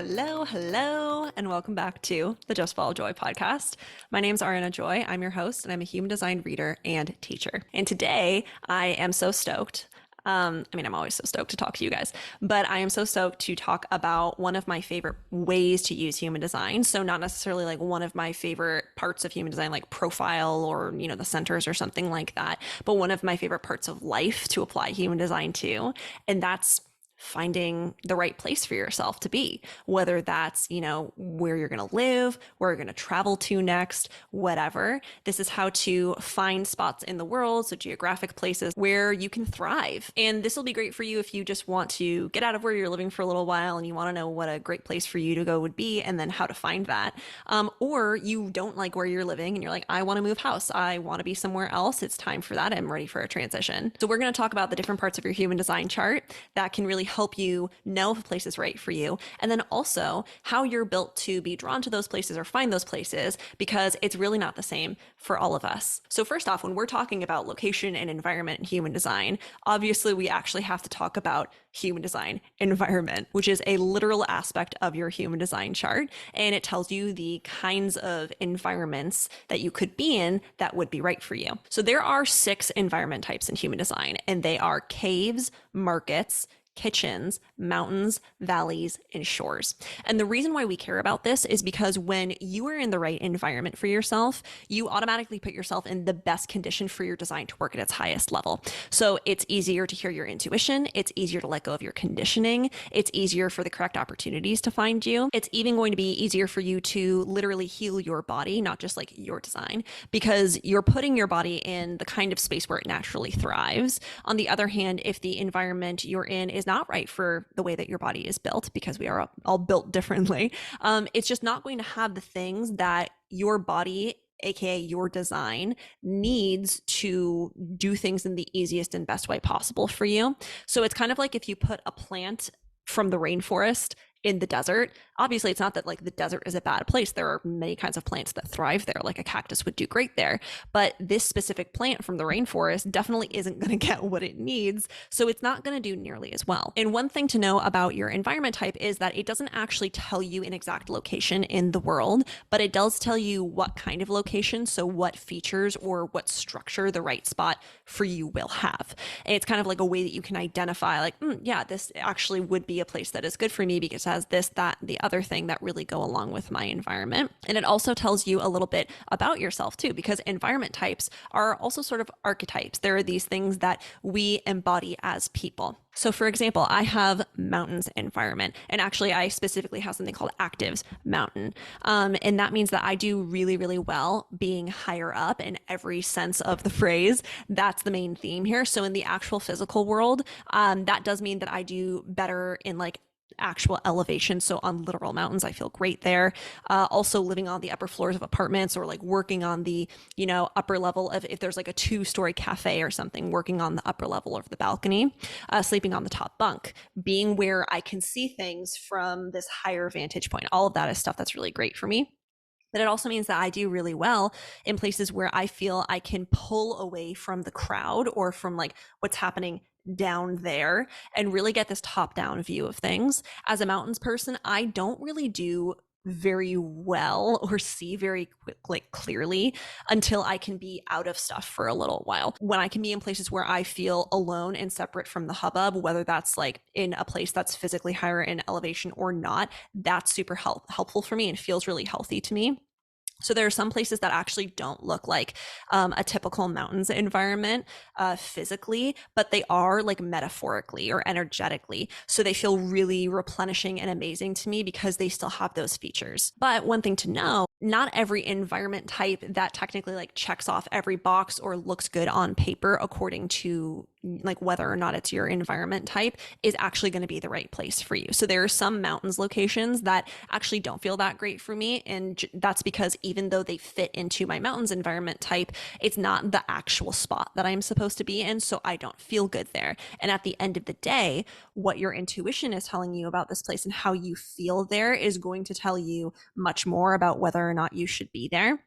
Hello, and welcome back to the Just Follow Joy podcast. My name's Ariana Joy. I'm your host, and I'm a human design reader and teacher. And today, I am so stoked. I'm always so stoked to talk to you guys, but I am so stoked to talk about one of my favorite ways to use human design. So not necessarily like one of my favorite parts of human design, like profile or, the centers or something like that, but one of my favorite parts of life to apply human design to. And that's finding the right place for yourself to be, whether that's, where you're going to live, where you're going to travel to next, whatever. This is how to find spots in the world, so geographic places where you can thrive. And this will be great for you if you just want to get out of where you're living for a little while and you want to know what a great place for you to go would be and then how to find that. Or you don't like where you're living and you're like, I want to move house. I want to be somewhere else. It's time for that. I'm ready for a transition. So we're going to talk about the different parts of your human design chart that can really help you know if a place is right for you. And then also how you're built to be drawn to those places or find those places, because it's really not the same for all of us. So first off, when we're talking about location and environment in human design, obviously we actually have to talk about human design environment, which is a literal aspect of your human design chart. And it tells you the kinds of environments that you could be in that would be right for you. So there are 6 environment types in human design, and they are caves, markets, kitchens, mountains, valleys, and shores. And the reason why we care about this is because when you are in the right environment for yourself, you automatically put yourself in the best condition for your design to work at its highest level. So it's easier to hear your intuition. It's easier to let go of your conditioning. It's easier for the correct opportunities to find you. It's even going to be easier for you to literally heal your body, not just like your design, because you're putting your body in the kind of space where it naturally thrives. On the other hand, if the environment you're in is not right for the way that your body is built, because we are all built differently, it's just not going to have the things that your body, aka your design, needs to do things in the easiest and best way possible for you. So it's kind of like if you put a plant from the rainforest in the desert. Obviously, it's not that like the desert is a bad place. There are many kinds of plants that thrive there, like a cactus would do great there. But this specific plant from the rainforest definitely isn't going to get what it needs. So it's not going to do nearly as well. And one thing to know about your environment type is that it doesn't actually tell you an exact location in the world, but it does tell you what kind of location, so what features or what structure the right spot for you will have. And it's kind of like a way that you can identify like, yeah, this actually would be a place that is good for me because has this, that, the other thing that really go along with my environment. And it also tells you a little bit about yourself too, because environment types are also sort of archetypes. There are these things that we embody as people. So for example, I have mountains environment, and actually I specifically have something called actives mountain. And that means that I do really, really well being higher up in every sense of the phrase. That's the main theme here. So in the actual physical world, that does mean that I do better in like actual elevation. So on literal mountains, I feel great there. Also living on the upper floors of apartments, or like working on the, upper level of, if there's like a 2-story cafe or something, working on the upper level of the balcony, sleeping on the top bunk, being where I can see things from this higher vantage point. All of that is stuff that's really great for me. But it also means that I do really well in places where I feel I can pull away from the crowd or from like what's happening down there and really get this top-down view of things. As a mountains person, I don't really do very well or see very clearly until I can be out of stuff for a little while. When I can be in places where I feel alone and separate from the hubbub, whether that's like in a place that's physically higher in elevation or not, that's super helpful for me and feels really healthy to me. So there are some places that actually don't look like a typical mountains environment physically, but they are like metaphorically or energetically. So they feel really replenishing and amazing to me because they still have those features. But one thing to know, not every environment type that technically like checks off every box or looks good on paper according to like whether or not it's your environment type is actually going to be the right place for you. So there are some mountains locations that actually don't feel that great for me. And that's because even though they fit into my mountains environment type, it's not the actual spot that I'm supposed to be in. So I don't feel good there. And at the end of the day, what your intuition is telling you about this place and how you feel there is going to tell you much more about whether or not you should be there.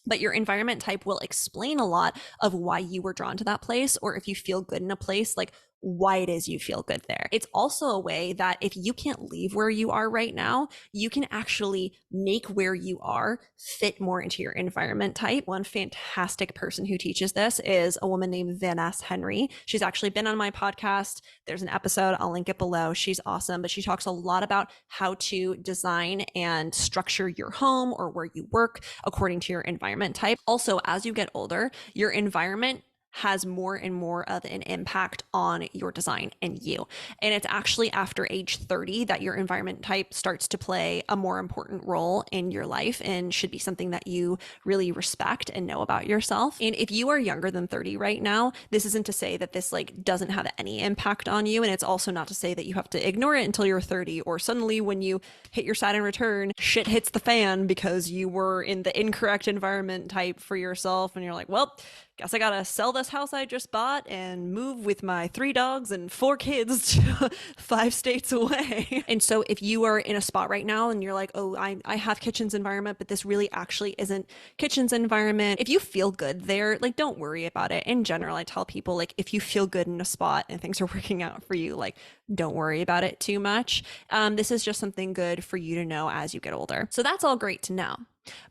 But your environment type will explain a lot of why you were drawn to that place, or if you feel good in a place, like why it is you feel good there. It's also a way that if you can't leave where you are right now, you can actually make where you are fit more into your environment type. One fantastic person who teaches this is a woman named Vanessa Henry. She's actually been on my podcast. There's an episode, I'll link it below. She's awesome, but she talks a lot about how to design and structure your home or where you work according to your environment type. Also, as you get older, your environment has more and more of an impact on your design and you. And it's actually after age 30 that your environment type starts to play a more important role in your life and should be something that you really respect and know about yourself. And if you are younger than 30 right now, this isn't to say that this like doesn't have any impact on you. And it's also not to say that you have to ignore it until you're 30 or suddenly when you hit your Saturn return, shit hits the fan because you were in the incorrect environment type for yourself. And you're like, well, guess I gotta sell this house I just bought and move with my 3 dogs and 4 kids to 5 states away. And so if you are in a spot right now and you're like, oh, I have kitchen's environment, but this really actually isn't kitchen's environment. If you feel good there, like don't worry about it. In general, I tell people like if you feel good in a spot and things are working out for you, like don't worry about it too much. This is just something good for you to know as you get older. So that's all great to know.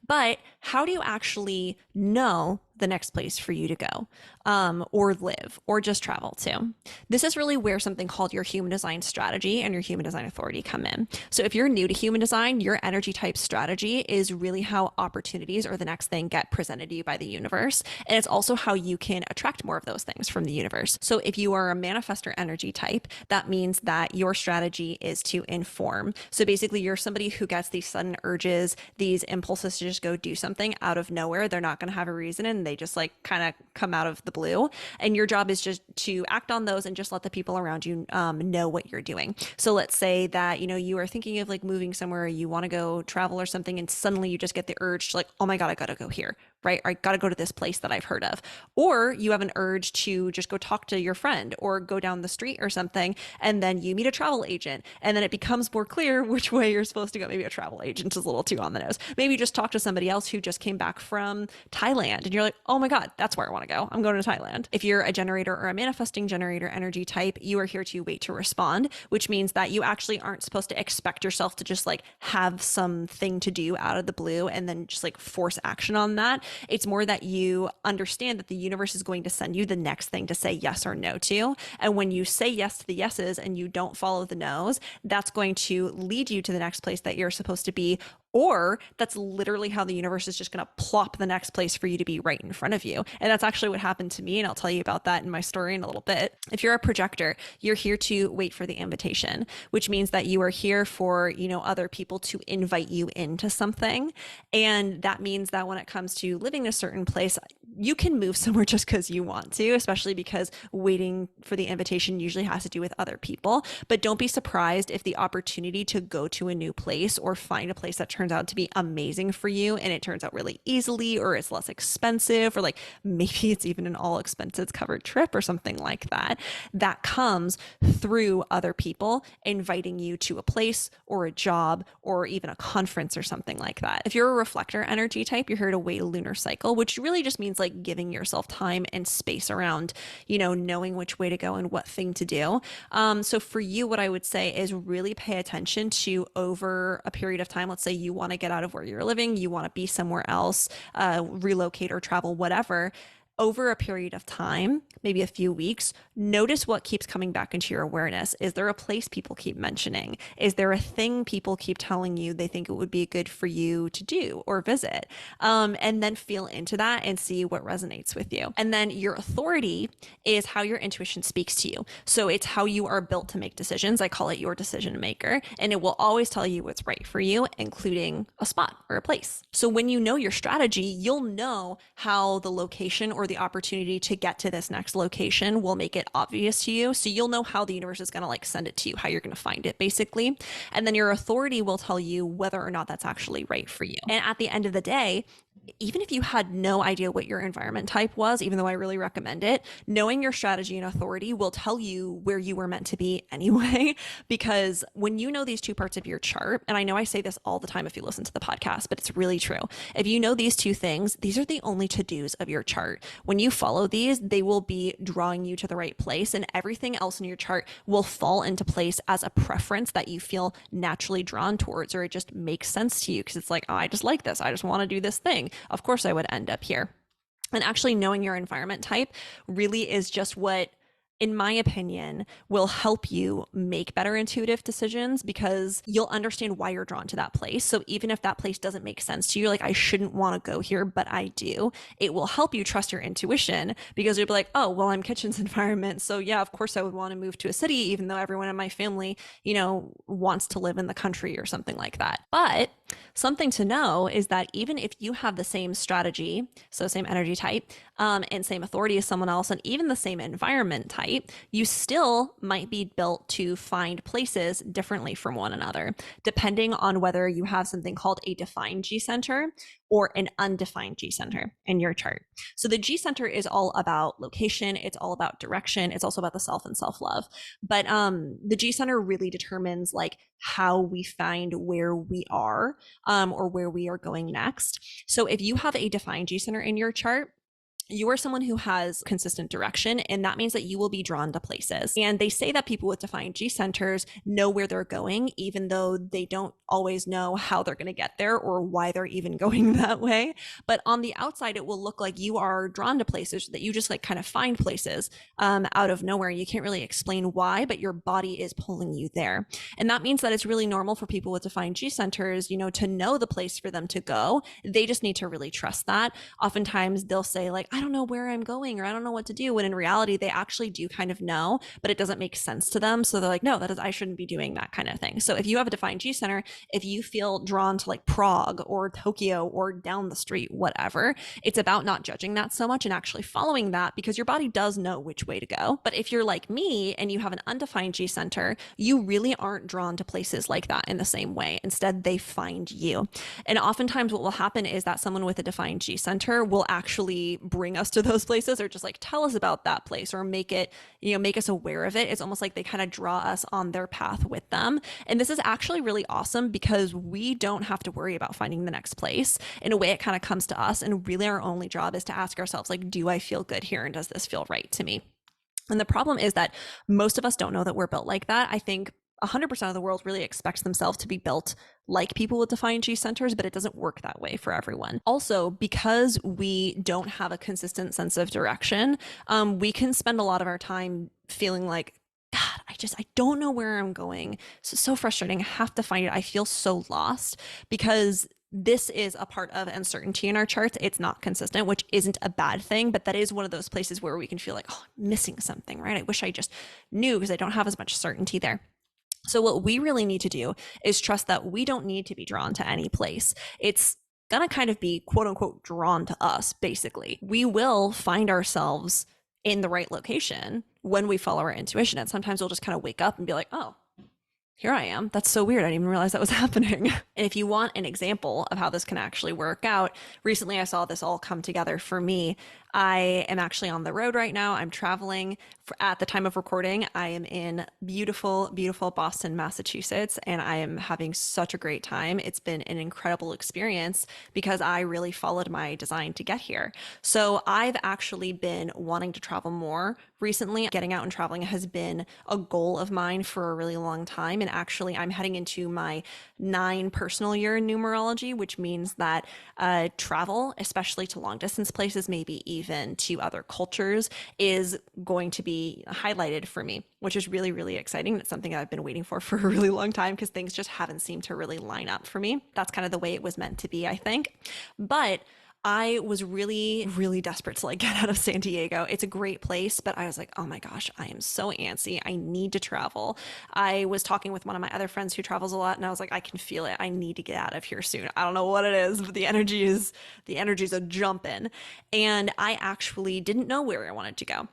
But how do you actually know the next place for you to go or live or just travel to? This is really where something called your human design strategy and your human design authority come in. So if you're new to human design, your energy type strategy is really how opportunities or the next thing get presented to you by the universe. And it's also how you can attract more of those things from the universe. So if you are a manifestor energy type, that means that your strategy is to inform. So basically you're somebody who gets these sudden urges, these impulses to just go do something out of nowhere. They're not going to have a reason and they just like kind of come out of the blue. And your job is just to act on those and just let the people around you know what you're doing. So let's say that, you know, you are thinking of like moving somewhere, you want to go travel or something, and suddenly you just get the urge to like, oh my God, I got to go here, right? Or I got to go to this place that I've heard of. Or you have an urge to just go talk to your friend or go down the street or something. And then you meet a travel agent and then it becomes more clear which way you're supposed to go. Maybe a travel agent is a little too on the nose. Maybe you just talk to somebody else who just came back from Thailand and you're like, oh my God, that's where I want to go. I'm going to Thailand. If you're a generator or a manifesting generator energy type, you are here to wait to respond, which means that you actually aren't supposed to expect yourself to just like have something to do out of the blue and then just like force action on that. It's more that you understand that the universe is going to send you the next thing to say yes or no to. And when you say yes to the yeses and you don't follow the no's, that's going to lead you to the next place that you're supposed to be. Or that's literally how the universe is just going to plop the next place for you to be right in front of you. And that's actually what happened to me. And I'll tell you about that in my story in a little bit. If you're a projector, you're here to wait for the invitation, which means that you are here for, you know, other people to invite you into something. And that means that when it comes to living in a certain place, you can move somewhere just because you want to, especially because waiting for the invitation usually has to do with other people. But don't be surprised if the opportunity to go to a new place or find a place that turns out to be amazing for you and it turns out really easily, or it's less expensive, or like maybe it's even an all expenses covered trip or something like that, that comes through other people inviting you to a place or a job or even a conference or something like that. If you're a reflector energy type, you're here to wait a lunar cycle, which really just means like giving yourself time and space around, you know, knowing which way to go and what thing to do. So for you, what I would say is really pay attention to over a period of time. Let's say you want to get out of where you're living, you want to be somewhere else, relocate or travel, whatever. Over a period of time, maybe a few weeks, notice what keeps coming back into your awareness. Is there a place people keep mentioning? Is there a thing people keep telling you they think it would be good for you to do or visit? And then feel into that and see what resonates with you. And then your authority is how your intuition speaks to you. So it's how you are built to make decisions. I call it your decision maker, and it will always tell you what's right for you, including a spot or a place. So when you know your strategy, you'll know how the location or the opportunity to get to this next location will make it obvious to you. So you'll know how the universe is going to like send it to you, how you're going to find it basically. And then your authority will tell you whether or not that's actually right for you. And at the end of the day, even if you had no idea what your environment type was, even though I really recommend it, knowing your strategy and authority will tell you where you were meant to be anyway. Because when you know these two parts of your chart, and I know I say this all the time if you listen to the podcast, but it's really true. If you know these two things, these are the only to-dos of your chart. When you follow these, they will be drawing you to the right place, and everything else in your chart will fall into place as a preference that you feel naturally drawn towards, or it just makes sense to you because it's like, oh, I just like this. I just want to do this thing. Of course, I would end up here. And actually knowing your environment type really is just what, in my opinion, will help you make better intuitive decisions because you'll understand why you're drawn to that place. So even if that place doesn't make sense to you, like, I shouldn't want to go here, but I do, it will help you trust your intuition because you'll be like, oh, well, I'm Kitchen's environment. So yeah, of course I would want to move to a city, even though everyone in my family, wants to live in the country or something like that. But something to know is that even if you have the same strategy, so same energy type, and same authority as someone else, and even the same environment type, you still might be built to find places differently from one another, depending on whether you have something called a defined G center or an undefined G center in your chart. So the G center is all about location, it's all about direction, it's also about the self and self-love. But the G center really determines like how we find where we are, or where we are going next. So if you have a defined G center in your chart, you are someone who has consistent direction, and that means that you will be drawn to places. And they say that people with defined G centers know where they're going, even though they don't always know how they're going to get there or why they're even going that way. But on the outside, it will look like you are drawn to places, that you just like kind of find places out of nowhere. You can't really explain why, but your body is pulling you there. And that means that it's really normal for people with defined G centers, to know the place for them to go. They just need to really trust that. Oftentimes they'll say like, I don't know where I'm going, or I don't know what to do. When in reality, they actually do kind of know, but it doesn't make sense to them. So they're like, no, I shouldn't be doing that kind of thing. So if you have a defined G center, if you feel drawn to like Prague or Tokyo or down the street, whatever, it's about not judging that so much and actually following that, because your body does know which way to go. But if you're like me and you have an undefined G center, you really aren't drawn to places like that in the same way. Instead, they find you. And oftentimes what will happen is that someone with a defined G center will actually bring us to those places, or just like tell us about that place, or make us aware of it. It's almost like they kind of draw us on their path with them. And this is actually really awesome because we don't have to worry about finding the next place. In a way, it kind of comes to us, and really our only job is to ask ourselves, like, do I feel good here? And does this feel right to me? And the problem is that most of us don't know that we're built like that. I think 100% of the world really expects themselves to be built like people with defined G centers, but it doesn't work that way for everyone. Also, because we don't have a consistent sense of direction, we can spend a lot of our time feeling like, God, I don't know where I'm going. So frustrating. I have to find it. I feel so lost because this is a part of uncertainty in our charts. It's not consistent, which isn't a bad thing, but that is one of those places where we can feel like, oh, I'm missing something, right? I wish I just knew, because I don't have as much certainty there. So what we really need to do is trust that we don't need to be drawn to any place. It's gonna kind of be quote unquote drawn to us, basically. We will find ourselves in the right location when we follow our intuition. And sometimes we'll just kind of wake up and be like, oh, here I am. That's so weird. I didn't even realize that was happening. And if you want an example of how this can actually work out, recently I saw this all come together for me. I am actually on the road right now. I'm traveling. At the time of recording, I am in beautiful, beautiful Boston, Massachusetts, and I am having such a great time. It's been an incredible experience because I really followed my design to get here. So I've actually been wanting to travel more recently. Getting out and traveling has been a goal of mine for a really long time. And actually, I'm heading into my 9 personal year in numerology, which means that travel, especially to long distance places, maybe even to other cultures, is going to be highlighted for me, which is really, really exciting. It's something I've been waiting for a really long time because things just haven't seemed to really line up for me. That's kind of the way it was meant to be, I think. But I was really, really desperate to like get out of San Diego. It's a great place, but I was like, oh my gosh, I am so antsy. I need to travel. I was talking with one of my other friends who travels a lot, and I was like, I can feel it. I need to get out of here soon. I don't know what it is, but the energy's a jumping. And I actually didn't know where I wanted to go.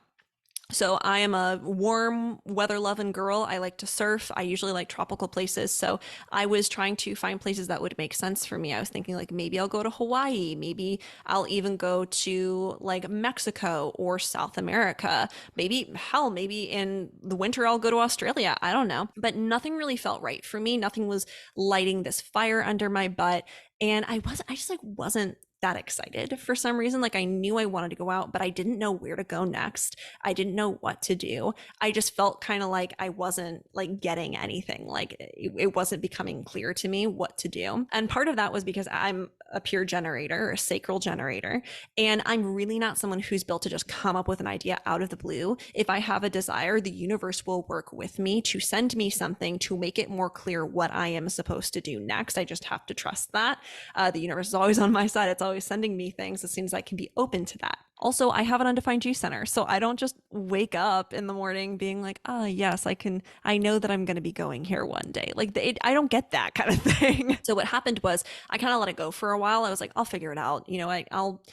So I am a warm weather loving girl. I like to surf. I usually like tropical places. So I was trying to find places that would make sense for me. I was thinking like maybe I'll go to Hawaii. Maybe I'll even go to like Mexico or South America. Maybe hell, maybe in the winter I'll go to Australia. I don't know. But nothing really felt right for me. Nothing was lighting this fire under my butt. And I just like wasn't that excited for some reason. Like I knew I wanted to go out, but I didn't know where to go next. I didn't know what to do. I just felt kind of like I wasn't like getting anything. Like it wasn't becoming clear to me what to do. And part of that was because I'm a pure generator, a sacral generator, and I'm really not someone who's built to just come up with an idea out of the blue. If I have a desire, the universe will work with me to send me something to make it more clear what I am supposed to do next. I just have to trust that. The universe is always on my side. It's always sending me things as soon as I can be open to that. Also, I have an undefined G center, so I don't just wake up in the morning being like, "Oh, yes, I know that I'm going to be going here one day." Like I don't get that kind of thing. So what happened was I kind of let it go for a while. I was like, "I'll figure it out." I'll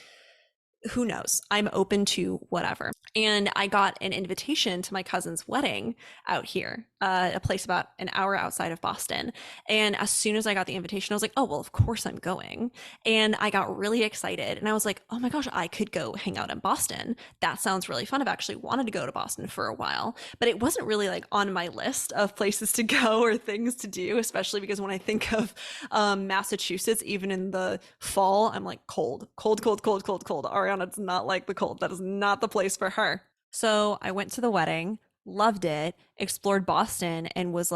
who knows? I'm open to whatever. And I got an invitation to my cousin's wedding out here, a place about an hour outside of Boston. And as soon as I got the invitation, I was like, oh, well, of course I'm going. And I got really excited. And I was like, oh my gosh, I could go hang out in Boston. That sounds really fun. I've actually wanted to go to Boston for a while, but it wasn't really like on my list of places to go or things to do, especially because when I think of Massachusetts, even in the fall, I'm like cold, cold, cold, cold, cold, cold. Ariana does not like the cold. That is not the place for her. So I went to the wedding, loved it, explored Boston, and was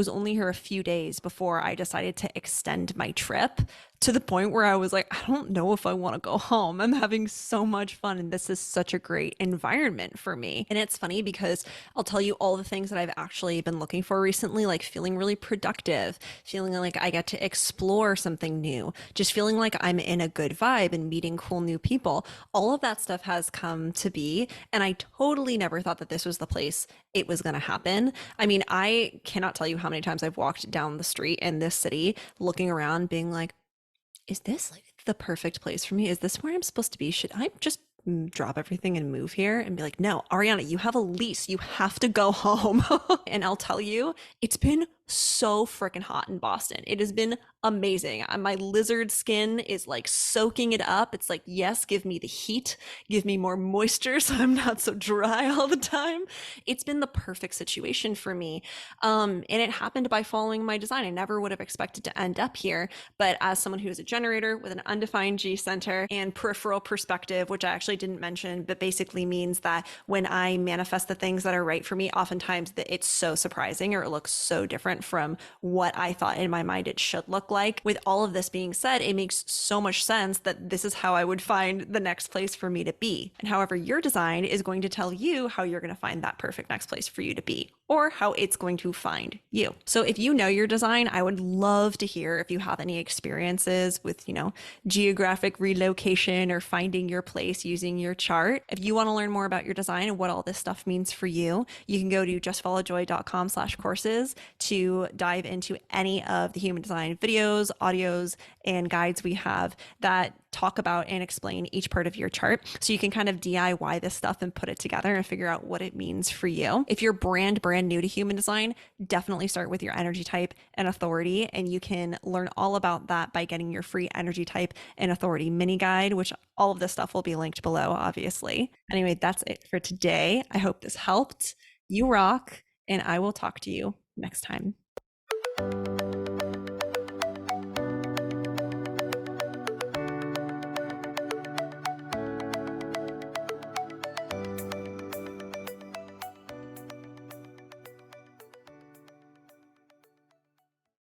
only here a few days before I decided to extend my trip to the point where I was like, I don't know if I want to go home. I'm having so much fun, and this is such a great environment for me. And it's funny because I'll tell you all the things that I've actually been looking for recently, like feeling really productive, feeling like I get to explore something new, just feeling like I'm in a good vibe and meeting cool new people. All of that stuff has come to be. And I totally never thought that this was the place it was going to happen. I mean, I cannot tell you how many times I've walked down the street in this city looking around, being like, is this like the perfect place for me? Is this where I'm supposed to be? Should I just drop everything and move here? And be like, no, Ariana, you have a lease. You have to go home. And I'll tell you, it's been so freaking hot in Boston. It has been amazing. My lizard skin is like soaking it up. It's like, yes, give me the heat, give me more moisture so I'm not so dry all the time. It's been the perfect situation for me. And it happened by following my design. I never would have expected to end up here. But as someone who is a generator with an undefined G center and peripheral perspective, which I actually didn't mention, but basically means that when I manifest the things that are right for me, oftentimes it's so surprising or it looks so different from what I thought in my mind it should look like. With all of this being said, it makes so much sense that this is how I would find the next place for me to be. And however your design is going to tell you how you're going to find that perfect next place for you to be, or how it's going to find you. So if you know your design, I would love to hear if you have any experiences with, geographic relocation or finding your place using your chart. If you want to learn more about your design and what all this stuff means for you, you can go to justfollowjoy.com/courses to dive into any of the human design videos, audios, and guides we have that talk about and explain each part of your chart. So you can kind of DIY this stuff and put it together and figure out what it means for you. If you're brand new to human design, definitely start with your energy type and authority. And you can learn all about that by getting your free energy type and authority mini guide, which all of this stuff will be linked below, obviously. Anyway, that's it for today. I hope this helped. You rock, and I will talk to you next time.